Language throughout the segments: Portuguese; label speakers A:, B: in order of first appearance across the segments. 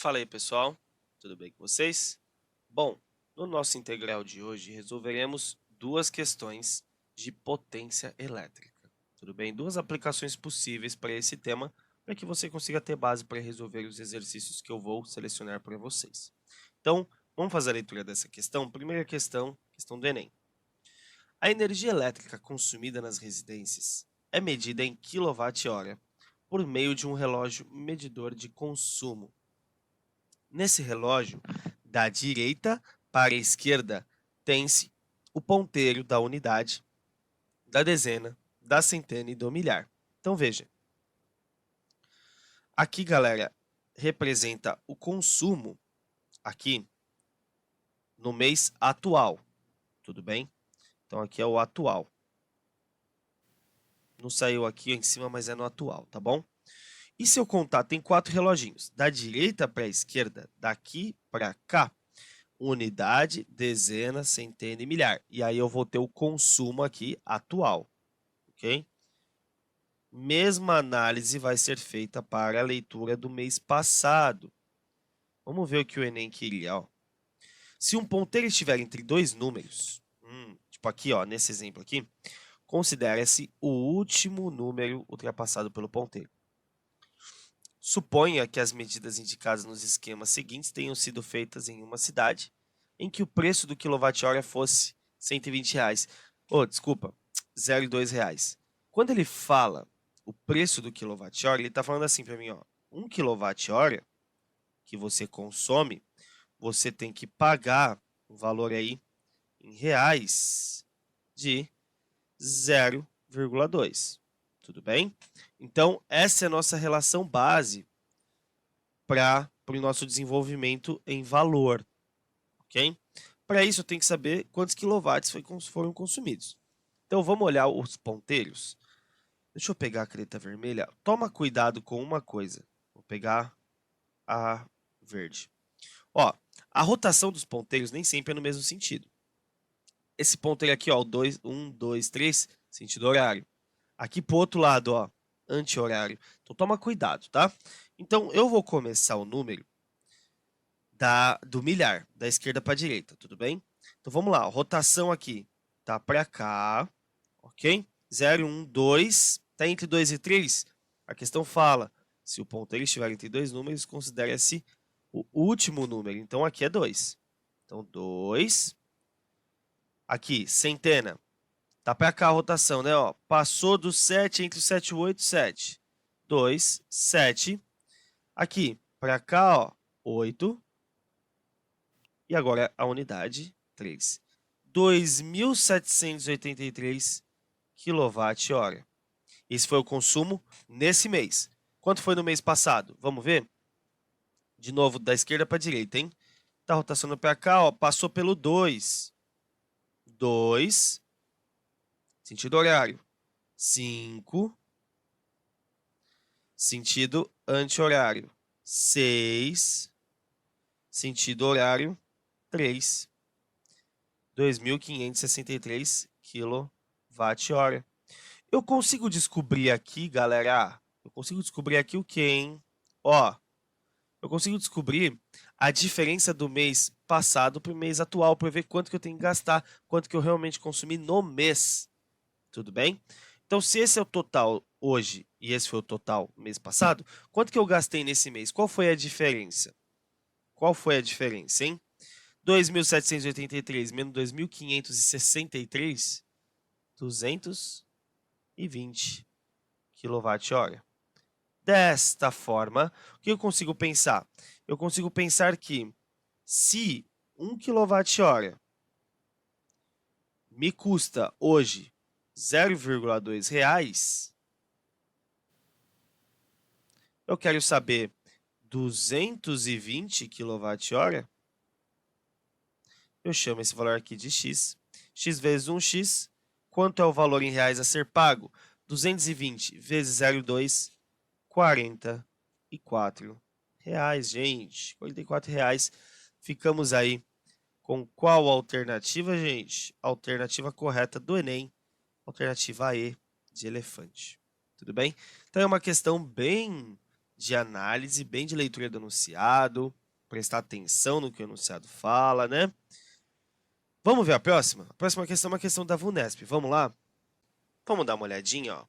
A: Fala aí, pessoal, tudo bem com vocês? Bom, no nosso integral de hoje resolveremos duas questões de potência elétrica. Tudo bem? Duas aplicações possíveis para esse tema, para que você consiga ter base para resolver os exercícios que eu vou selecionar para vocês. Então, vamos fazer a leitura dessa questão? Primeira questão, questão do Enem. A energia elétrica consumida nas residências é medida em kWh por meio de um relógio medidor de consumo. Nesse relógio, da direita para a esquerda, tem-se o ponteiro da unidade, da dezena, da centena e do milhar. Então veja, aqui, galera, representa o consumo aqui no mês atual, tudo bem? Então aqui é o atual. Não saiu aqui em cima, mas é no atual, tá bom? E se eu contar, tem 4 reloginhos, da direita para a esquerda, daqui para cá, unidade, dezena, centena e milhar. E aí eu vou ter o consumo aqui atual, ok? Mesma análise vai ser feita para a leitura do mês passado. Vamos ver o que o Enem queria, ó. Se um ponteiro estiver entre dois números, tipo aqui, ó, nesse exemplo aqui, considera-se o último número ultrapassado pelo ponteiro. Suponha que as medidas indicadas nos esquemas seguintes tenham sido feitas em uma cidade em que o preço do quilowatt-hora fosse R$ 120. Desculpa, R$ 0,2. Quando ele fala o preço do quilowatt-hora, ele está falando assim para mim, ó, 1 quilowatt-hora que você consome, você tem que pagar um valor aí em reais de 0,2. Tudo bem? Então, essa é a nossa relação base para o nosso desenvolvimento em valor, ok? Para isso, eu tenho que saber quantos quilowatts foram consumidos. Então, vamos olhar os ponteiros. Deixa eu pegar a caneta vermelha. Toma cuidado com uma coisa. Vou pegar a verde. Ó, a rotação dos ponteiros nem sempre é no mesmo sentido. Esse ponteiro aqui, ó, 1, 2, 3, sentido horário. Aqui pro outro lado, ó, anti-horário. Então, toma cuidado, tá? Então, eu vou começar o número do milhar, da esquerda para a direita, tudo bem? Então vamos lá, rotação aqui tá para cá, ok? 0, 1, 2, tá entre 2 e 3? A questão fala, se o ponteiro estiver entre dois números, considera-se o último número, então aqui é 2. Então 2, aqui, centena, tá para cá a rotação, né? Ó, passou do 7 entre o 7 e o 8, 7. 2, 7. Aqui, para cá, ó, 8. E agora a unidade 3. 2.783 kWh. Esse foi o consumo nesse mês. Quanto foi no mês passado? Vamos ver? De novo, da esquerda para a direita, hein? Tá rotacionando para cá, ó, passou pelo 2. 2. Sentido horário. 5. Sentido anti-horário. 6. Sentido horário. 3. 2.563 kWh. Eu consigo descobrir aqui, galera, eu consigo descobrir aqui o que, hein? Ó, eu consigo descobrir a diferença do mês passado para o mês atual, para ver quanto que eu tenho que gastar, quanto que eu realmente consumi no mês. Tudo bem? Então, se esse é o total hoje e esse foi o total mês passado, quanto que eu gastei nesse mês? Qual foi a diferença? Qual foi a diferença, hein? 2.783 menos 2.563, 220 kWh. Desta forma, o que eu consigo pensar? Eu consigo pensar que se 1 kWh me custa hoje R$ 0,2, eu quero saber 220 kWh, eu chamo esse valor aqui de x. X vezes 1x, quanto é o valor em reais a ser pago? 220 vezes 0,2, R$ 44, gente. R$ 44. Ficamos aí com qual alternativa, gente? Alternativa correta do Enem, alternativa E de elefante. Tudo bem? Então é uma questão bem de análise, bem de leitura do enunciado, prestar atenção no que o enunciado fala, né? Vamos ver a próxima? A próxima questão é uma questão da VUNESP. Vamos lá? Vamos dar uma olhadinha, ó.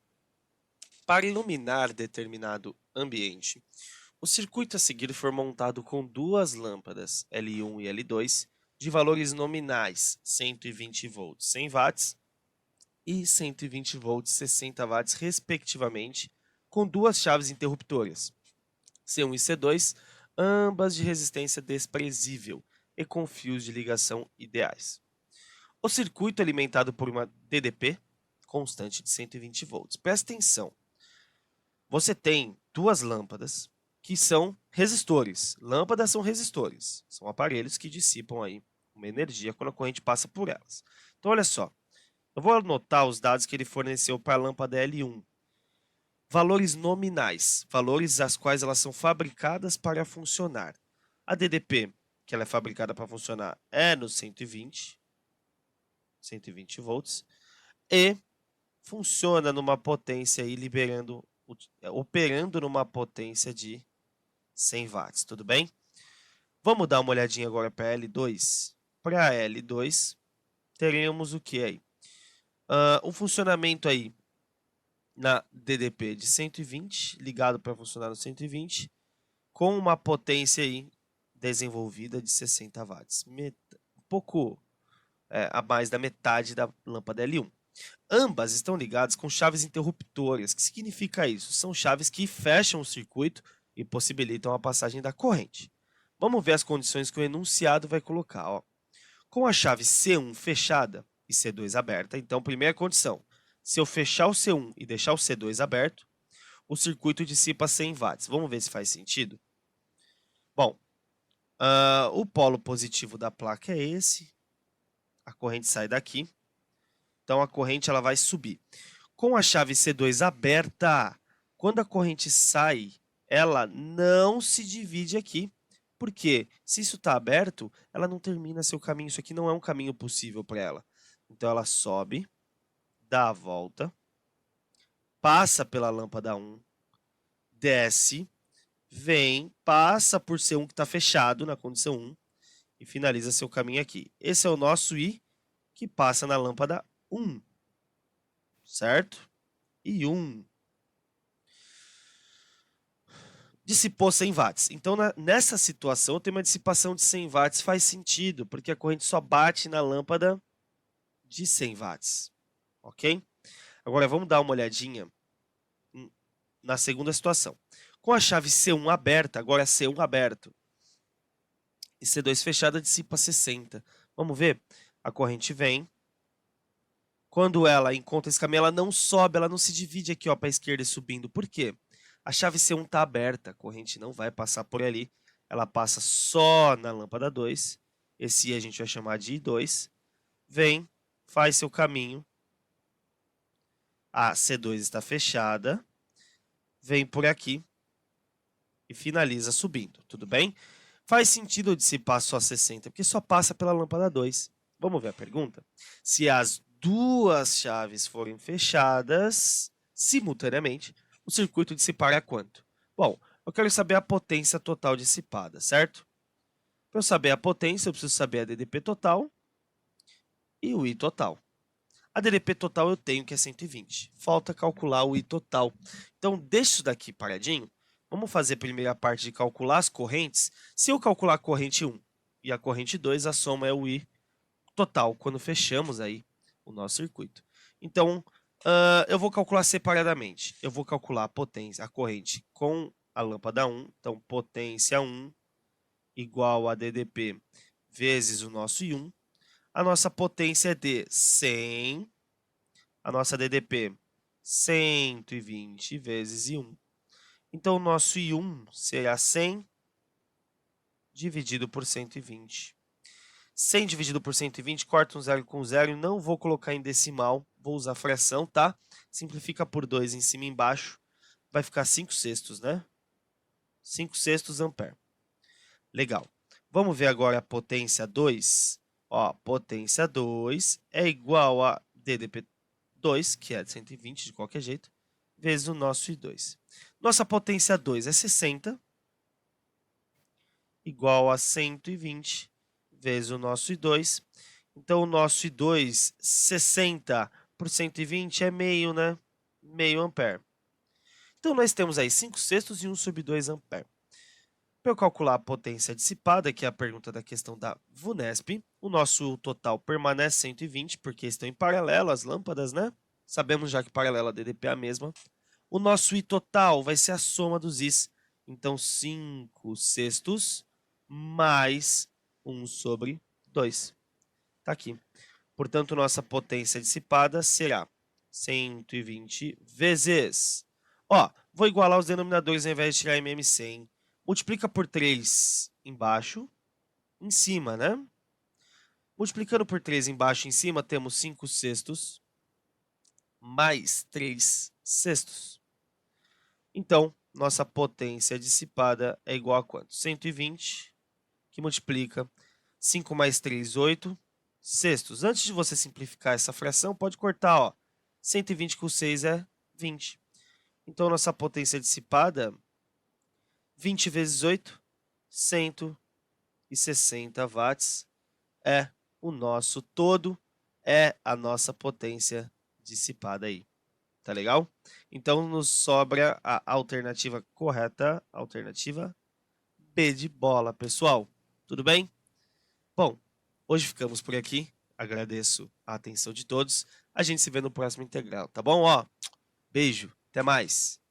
A: Para iluminar determinado ambiente, o circuito a seguir for montado com duas lâmpadas, L1 e L2, de valores nominais, 120 volts 100 watts e 120 volts 60 watts, respectivamente, com duas chaves interruptoras, C1 e C2, ambas de resistência desprezível e com fios de ligação ideais. O circuito é alimentado por uma DDP constante de 120 volts. Presta atenção. Você tem duas lâmpadas que são resistores. Lâmpadas são resistores. São aparelhos que dissipam aí uma energia quando a corrente passa por elas. Então, olha só. Eu vou anotar os dados que ele forneceu para a lâmpada L1. Valores nominais. Valores às quais elas são fabricadas para funcionar. A DDP, que ela é fabricada para funcionar, é no 120 volts. E funciona numa potência aí operando numa potência de 100 watts, tudo bem? Vamos dar uma olhadinha agora para L2. Para L2, teremos o que aí? Um funcionamento aí na DDP de 120, ligado para funcionar no 120, com uma potência aí desenvolvida de 60 watts. Um pouco a mais da metade da lâmpada L1. Ambas estão ligadas com chaves interruptoras. O que significa isso? São chaves que fecham o circuito e possibilitam a passagem da corrente. Vamos ver as condições que o enunciado vai colocar. Ó. Com a chave C1 fechada e C2 aberta, então, primeira condição, se eu fechar o C1 e deixar o C2 aberto, o circuito dissipa 100 watts. Vamos ver se faz sentido? Bom, o polo positivo da placa é esse, a corrente sai daqui, então a corrente ela vai subir. Com a chave C2 aberta, quando a corrente sai, ela não se divide aqui. Porque se isso está aberto, ela não termina seu caminho. Isso aqui não é um caminho possível para ela. Então ela sobe, dá a volta, passa pela lâmpada 1, desce, vem, passa por C1 que está fechado na condição 1 e finaliza seu caminho aqui. Esse é o nosso I que passa na lâmpada 1. Certo? E 1. Dissipou 100 watts. Então, nessa situação, eu tenho uma dissipação de 100 watts. Faz sentido, porque a corrente só bate na lâmpada de 100 watts. Ok? Agora, vamos dar uma olhadinha na segunda situação. Com a chave C1 aberta, agora C1 aberto, e C2 fechada, dissipa 60. Vamos ver? A corrente vem. Quando ela encontra esse caminho, ela não sobe, ela não se divide aqui para a esquerda e subindo. Por quê? A chave C1 está aberta, a corrente não vai passar por ali, ela passa só na lâmpada 2, esse I a gente vai chamar de I2, vem, faz seu caminho, a C2 está fechada, vem por aqui e finaliza subindo, tudo bem? Faz sentido eu dissipar só 60, porque só passa pela lâmpada 2. Vamos ver a pergunta? Se as duas chaves forem fechadas simultaneamente, o circuito dissipará quanto? Bom, eu quero saber a potência total dissipada, certo? Para eu saber a potência, eu preciso saber a DDP total e o I total. A DDP total eu tenho que é 120. Falta calcular o I total. Então, deixa isso daqui paradinho. Vamos fazer primeiro a parte de calcular as correntes. Se eu calcular a corrente 1 e a corrente 2, a soma é o I total, quando fechamos aí o nosso circuito. Então, eu vou calcular separadamente. Eu vou calcular a potência, a corrente com a lâmpada 1. Então, potência 1 igual a DDP vezes o nosso I1. A nossa potência é de 100. A nossa DDP, 120 vezes I1. Então, o nosso I1 será 100 dividido por 120. 100 dividido por 120, corta um zero com zero. Não vou colocar em decimal, vou usar fração, tá? Simplifica por 2 em cima e embaixo. Vai ficar 5/6, né? 5/6 ampere. Legal. Vamos ver agora a potência 2. Ó, potência 2 é igual a DDP 2, que é de 120 de qualquer jeito, vezes o nosso I2. Nossa potência 2 é 60, igual a 120 vezes o nosso I2. Então, o nosso I2, 60 por 120 é meio, né? Meio ampere. Então, nós temos aí 5 sextos e 1 sobre 2 ampere. Para eu calcular a potência dissipada, que é a pergunta da questão da VUNESP, o nosso total permanece 120, porque estão em paralelo as lâmpadas, né? Sabemos já que paralela a DDP é a mesma. O nosso I total vai ser a soma dos Is. Então, 5 sextos mais 1 sobre 2. Está aqui. Portanto, nossa potência dissipada será 120 vezes... Ó, vou igualar os denominadores ao invés de tirar MMC, hein? Multiplica por 3 embaixo, em cima, né? Multiplicando por 3 embaixo e em cima, temos 5 sextos mais 3 sextos. Então, nossa potência dissipada é igual a quanto? 120, que multiplica 5 mais 3, 8 sextos. Antes de você simplificar essa fração, pode cortar, ó. 120 com 6 é 20. Então, nossa potência dissipada, 20 vezes 8, 160 watts, é o nosso todo, é a nossa potência dissipada aí. Tá legal? Então, nos sobra a alternativa correta, alternativa B de bola, pessoal. Tudo bem? Bom, hoje ficamos por aqui. Agradeço a atenção de todos. A gente se vê no próximo integral, tá bom? Ó, beijo, até mais.